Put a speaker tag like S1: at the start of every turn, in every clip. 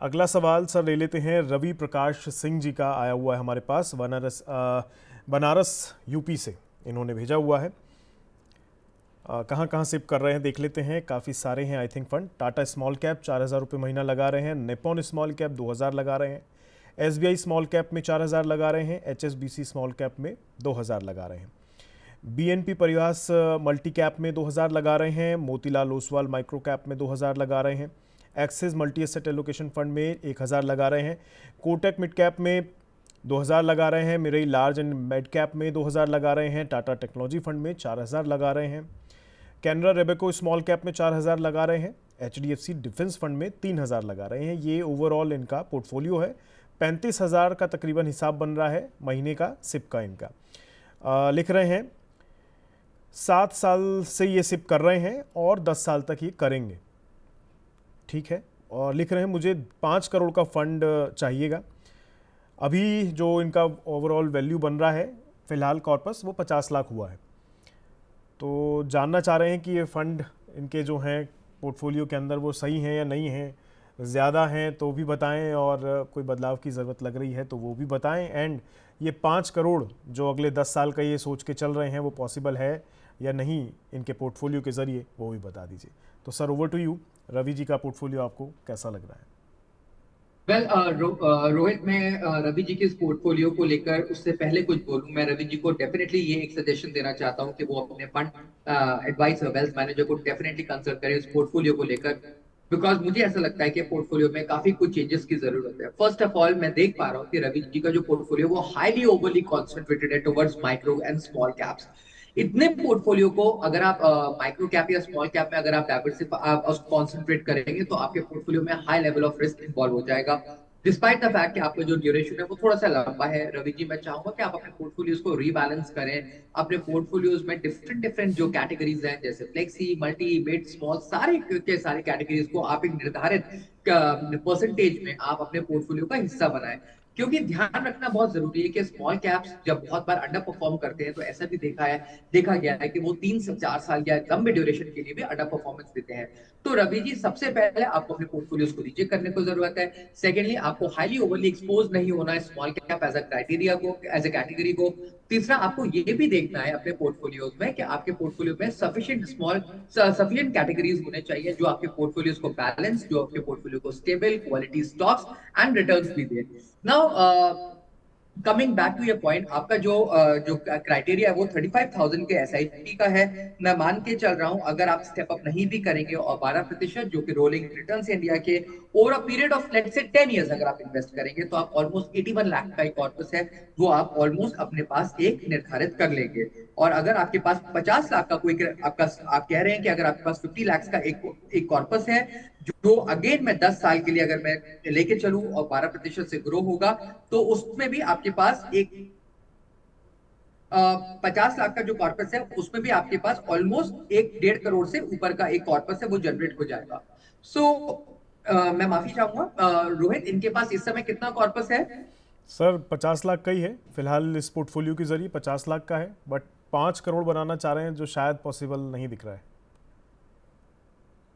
S1: अगला सवाल सर ले लेते हैं, रवि प्रकाश सिंह जी का आया हुआ है हमारे पास, बनारस यूपी से इन्होंने भेजा हुआ है। कहाँ कहाँ सिप कर रहे हैं देख लेते हैं, काफ़ी सारे हैं I think fund. Tata small cap 4,000 रुपये महीना लगा रहे हैं, निप्पॉन स्मॉल कैप 2,000 लगा रहे हैं, एसबीआई स्मॉल कैप में 4,000 लगा रहे हैं, एचएसबीसी स्मॉल कैप में 2,000 लगा रहे हैं, बीएनपी परिवास मल्टी कैप में 2,000 लगा रहे हैं, मोतीलाल ओसवाल माइक्रो कैप में 2,000 लगा रहे हैं, axis multi asset allocation fund में 1,000 लगा रहे हैं, कोटक मिड कैप में 2,000 लगा रहे हैं, Mirae large and mid cap में 2,000 लगा रहे हैं, टाटा टेक्नोलॉजी फंड में 4,000 लगा रहे हैं, कैनरा रेबेको स्मॉल कैप में 4,000 लगा रहे हैं, एचडीएफसी डिफेंस फंड में 3,000 लगा रहे हैं। ये ओवरऑल इनका पोर्टफोलियो है। 35,000 का तकरीबन हिसाब बन रहा है महीने का सिप का इनका। लिख रहे हैं 7 साल से ये सिप कर रहे हैं और 10 साल तक ये करेंगे। ठीक है। और लिख रहे हैं मुझे 5 करोड़ का फंड चाहिएगा। अभी जो इनका ओवरऑल वैल्यू बन रहा है फ़िलहाल कॉर्पस वो 50 लाख हुआ है। तो जानना चाह रहे हैं कि ये फ़ंड इनके जो हैं पोर्टफोलियो के अंदर वो सही हैं या नहीं हैं, ज़्यादा हैं तो भी बताएं और कोई बदलाव की ज़रूरत लग रही है तो वो भी बताएं। एंड ये 5 करोड़ जो अगले 10 साल का ये सोच के चल रहे हैं वो पॉसिबल है या नहीं इनके पोर्टफोलियो के ज़रिए, वो भी बता दीजिए। तो sir over to you, Ravi ji का पोर्टफोलियो आपको कैसा लग रहा है?
S2: रोहित, मैं रवि जी के इस पोर्टफोलियो को लेकर उससे पहले कुछ बोलूं। मैं रवि जी को डेफिनेटली ये एक सजेशन देना चाहता हूं कि वो अपने फंड एडवाइस वेल्थ मैनेजर को डेफिनेटली कंसल्ट करें इस पोर्टफोलियो को लेकर। बिकॉज मुझे ऐसा लगता है कि पोर्टफोलियो में काफी कुछ चेंजेस की जरूरत है। फर्स्ट ऑफ ऑल मैं देख पा रहा हूँ कि रवि जी का जो पोर्टफोलियो वो हाईली ओवरली कॉन्सेंट्रेटेड है towards micro and small caps. इतने पोर्टफोलियो को अगर आप माइक्रो कैप या स्मॉल कैप में अगर आप डाइवर्सिफाई आप कॉन्सेंट्रेट करेंगे तो आपके पोर्टफोलियो में high level of risk involve हो जाएगा। डिस्पाइट द फैक्ट कि आपका जो ड्यूरेशन है वो थोड़ा सा लंबा है, रवि जी मैं चाहूंगा कि आप अपने पोर्टफोलियोज को रीबैलेंस करें। अपने पोर्टफोलियोज में डिफरेंट डिफरेंट जो कैटेगरीज हैं जैसे फ्लेक्सी, मल्टी, मिड, स्मॉल, सारे के सारे कैटेगरीज को आप एक निर्धारित परसेंटेज में आप अपने पोर्टफोलियो का हिस्सा बनाएं। क्योंकि ध्यान रखना बहुत जरूरी है कि स्मॉल कैप्स जब बहुत बार अंडर परफॉर्म करते हैं तो ऐसा भी देखा गया है कि वो 3 से 4 साल या लंबे ड्यूरेशन के लिए भी अंडर परफॉर्मेंस देते हैं। तो रवि जी सबसे पहले आपको अपने पोर्टफोलियोज को रीचेक करने को जरूरत है। सेकेंडली आपको हाईली ओवरली एक्सपोज नहीं होना है small cap as a criteria को, एज ए कैटेगरी को। तीसरा आपको ये भी देखना है अपने पोर्टफोलियोज में कि आपके पोर्टफोलियो में सफिशिएंट कैटेगरीज होने चाहिए जो आपके पोर्टफोलियोज को बैलेंस, जो आपके पोर्टफोलियो को stable quality stocks and returns भी दे। Now coming back to your point, आपका जो क्राइटेरिया है वो 35,000 के एसआईपी का है। मैं मान के चल रहा हूं अगर आप स्टेप अप नहीं भी करेंगे और 12% जो कि रोलिंग रिटर्न्स इंडिया के over a period of let's say 10 years अगर आप इन्वेस्ट करेंगे तो आप ऑलमोस्ट 81 लाख का एक कॉर्पस है वो आप ऑलमोस्ट अपने पास एक निर्धारित कर लेंगे। और अगर आपके पास 50 लाख का कोई आपका आप कह रहे हैं कि अगर आपके पास 50 लाख का एक कॉर्पस है जो अगेन मैं 10 साल के लिए अगर मैं लेके चलूं और 12% से ग्रो होगा तो उसमें भी आपके पास एक 50 लाख का जो कॉर्पस है उसमें भी आपके पास ऑलमोस्ट 1.5 करोड़ से ऊपर का एक कॉर्पस है वो जनरेट हो जाएगा। सो मैं माफी चाहूंगा रोहित, इनके पास इस समय कितना कॉर्पस है?
S1: सर 50 लाख का ही है फिलहाल, इस पोर्टफोलियो के ज़रिए 50 लाख का है, बट 5 करोड़ बनाना चाह रहे हैं जो शायद पॉसिबल नहीं दिख रहा है।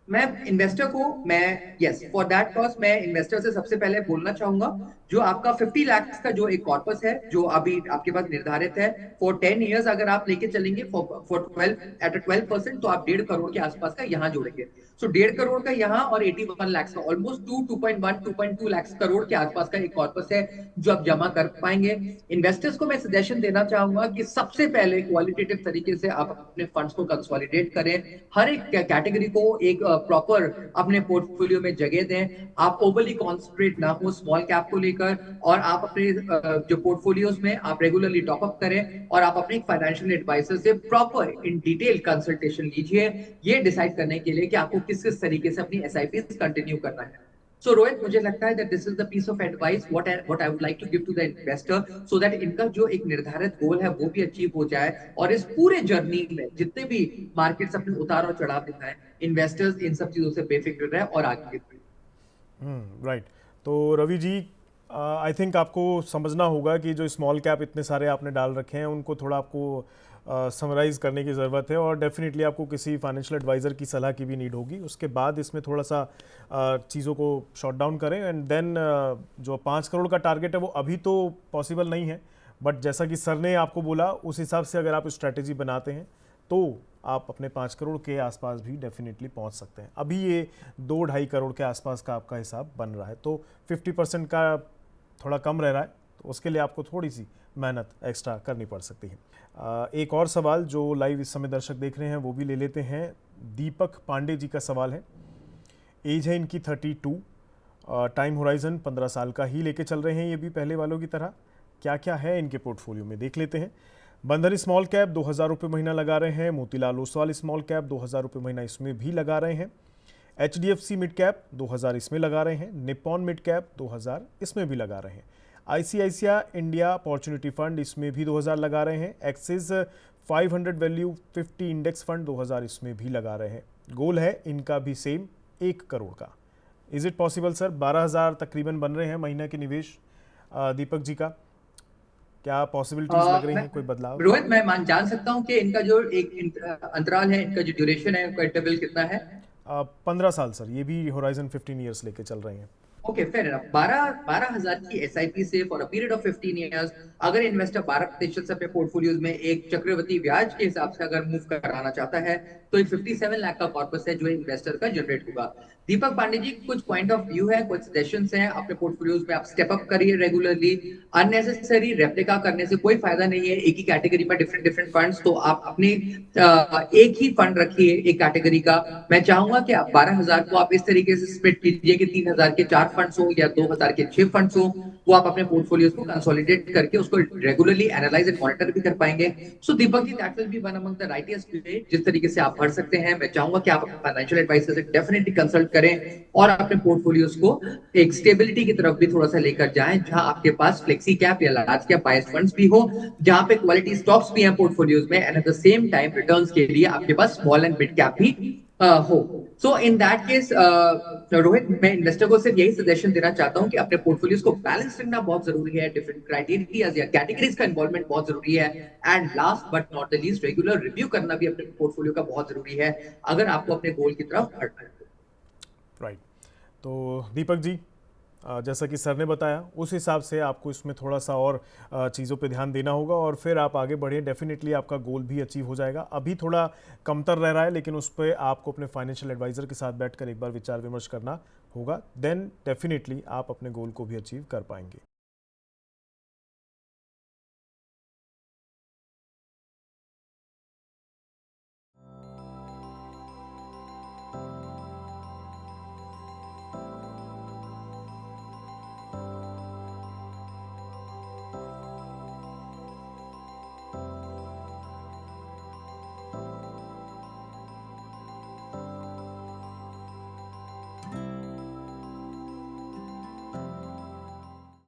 S2: मैं इन्वेस्टर को मैं यस फॉर दैट कॉज मैं इन्वेस्टर से सबसे पहले बोलना चाहूंगा जो आपका 50 लाख का जो एक कॉर्पस है जो अभी आपके पास निर्धारित है फॉर 10 इयर्स अगर आप लेके चलेंगे फॉर 12% तो आप 1.5 करोड़ के आसपास का यहाँ जोड़ेंगे। सो 1.5 करोड़ का यहाँ और 81 लाख का ऑलमोस्ट 2.1 करोड़ के आसपास का एक कॉर्पस है जो आप जमा कर पाएंगे। इन्वेस्टर्स को मैं सजेशन देना चाहूंगा कि सबसे पहले क्वालिटेटिव तरीके से आप अपने फंड्स को कंसोलिडेट करें, हर एक कैटेगरी को एक प्रॉपर अपने पोर्टफोलियो में जगह दें। आप ओवरली कॉन्सेंट्रेट ना हो स्मॉल कैप को लेकर और आप अपने जो पोर्टफोलियोज में आप रेगुलरली टॉप अप करें और आप अपने फाइनेंशियल एडवाइजर से प्रॉपर इन डिटेल कंसल्टेशन लीजिए ये डिसाइड करने के लिए कि आपको किस किस तरीके से अपनी एसआईपी कंटिन्यू करना है। सो रोहित, मुझे लगता है that this is the piece of advice what I would like to give to the investor so that इनका जो एक निर्धारित गोल है वो भी अचीव हो जाए और इस पूरे जर्नी में जितने भी मार्केट्स अपने उतार और चढ़ाव दिखाएं इन्वेस्टर्स इन सब चीजों से बेफिक्र रहे और आगे बढ़े।
S1: राइट। तो रवि जी आई थिंक आपको समझना होगा कि जो स्मॉल कैप इतने सारे आपने डाल रखे हैं उनको थोड़ा आपको समराइज़ करने की ज़रूरत है, और डेफिनेटली आपको किसी फाइनेंशियल एडवाइज़र की सलाह की भी नीड होगी। उसके बाद इसमें थोड़ा सा चीज़ों को शॉट डाउन करें, एंड देन जो 5 करोड़ का टारगेट है वो अभी तो पॉसिबल नहीं है, बट जैसा कि सर ने आपको बोला उस हिसाब से अगर आप स्ट्रैटेजी बनाते हैं तो आप अपने 5 करोड़ के आसपास भी डेफिनेटली पहुंच सकते हैं। अभी ये 2-2.5 करोड़ के आसपास का आपका हिसाब बन रहा है, तो 50% का थोड़ा कम रह रहा है, तो उसके लिए आपको थोड़ी सी मेहनत एक्स्ट्रा करनी पड़ सकती है। एक और सवाल जो लाइव इस समय दर्शक देख रहे हैं वो भी ले लेते हैं। दीपक पांडे जी का सवाल है, एज है इनकी 32, टाइम होराइजन 15 साल का ही लेके चल रहे हैं ये भी पहले वालों की तरह। क्या क्या है इनके पोर्टफोलियो में देख लेते हैं। बंधन स्मॉल कैप 2000 रुपये महीना लगा रहे हैं, मोतीलाल ओसवाल स्मॉल कैप 2000 रुपये महीना इसमें भी लगा रहे हैं, HDFC मिड कैप 2000 इसमें लगा रहे हैं, निप्पॉन मिड कैप 2000 इसमें भी लगा रहे हैं, ICICI इंडिया अपॉर्चुनिटी फंड इसमें भी 2000 लगा रहे हैं, एक्सिस 500 वैल्यू 50 इंडेक्स फंड 2000 इसमें भी लगा रहे हैं। गोल है इनका भी सेम 1 करोड़ का। Is it possible sir? 12,000 तकरीबन बन रहे हैं महीने के निवेश दीपक जी का, क्या पॉसिबिलिटीज लग रही हैं कोई बदलाव?
S2: रोहित, मैं जान सकता हूँ कि इनका जो एक अंतराल है, इनका जो ड्यूरेशन है, इनका इंटरवल कितना है?
S1: 15 साल सर, ये भी होराइजन 15 ईयर्स लेके चल रहे हैं।
S2: Okay, fair enough. 12,000 की एसआईपी से for a period of 15 years अगर इन्वेस्टर 12% से अपने पोर्टफोलियोज में एक चक्रवृद्धि ब्याज के हिसाब से अगर मूव कराना चाहता है तो एक 57 लाख का कॉर्पस है जो इन्वेस्टर का जनरेट होगा। दीपक पांडे जी, कुछ पॉइंट ऑफ व्यू है, कुछ सजेशंस हैं अपने पोर्टफोलियोज में। आप स्टेप अप करिए रेगुलरली। अननेसेसरी रेप्लिका करने से कोई फायदा नहीं है। एक ही कैटेगरी में डिफरेंट डिफरेंट फंड्स, तो आप अपने एक ही फंड रखिए एक कैटेगरी का। मैं चाहूंगा कि आप 12,000 को आप इस तरीके से स्प्लिट कीजिए कि 3,000 के 4 फंड्स हो या 2,000 के 6 फंड्स हो। वो आप अपने पोर्टफोलियोज को कंसोलिडेट करके उसको रेगुलरली एनालाइज एंड मॉनिटर भी कर पाएंगे। So Deepak ji, that will be one among the rightest way जिस तरीके से आप भर सकते हैं। मैं चाहूंगा कि आप अपने फाइनेंशियल एडवाइजर से डेफिनेटली कंसल्ट करें और अपने पोर्टफोलियोज को एक स्टेबिलिटी की तरफ भी थोड़ा सा लेकर जाएं, जहां आपके पास फ्लेक्सी कैप या लार्ज कैप बायस्ड फंड्स भी हो, जहां पे क्वालिटी स्टॉक्स भी हैं पोर्टफोलियोज में, and at the same time returns के लिए आपके पास स्मॉल एंड मिड कैप भी हो। सो इन दैट केस रोहित, मैं इन्वेस्टर को सिर्फ यही सजेशन देना चाहता हूं कि अपने पोर्टफोलियोज को बैलेंस रखना बहुत जरूरी है। डिफरेंट क्राइटेरियाज या कैटेगरीज का इन्वॉल्वमेंट बहुत जरूरी है। And last but not the least, regular review करना भी अपने पोर्टफोलियो का बहुत जरूरी है अगर आपको अपने गोल की तरफ बढ़ना है।
S1: राइट। तो दीपक जी, जैसा कि सर ने बताया उस हिसाब से आपको इसमें थोड़ा सा और चीज़ों पे ध्यान देना होगा और फिर आप आगे बढ़िए। डेफिनेटली आपका गोल भी अचीव हो जाएगा। अभी थोड़ा कमतर रह रहा है, लेकिन उस पर आपको अपने फाइनेंशियल एडवाइज़र के साथ बैठकर एक बार विचार विमर्श करना होगा। देन डेफिनेटली आप अपने गोल को भी अचीव कर पाएंगे।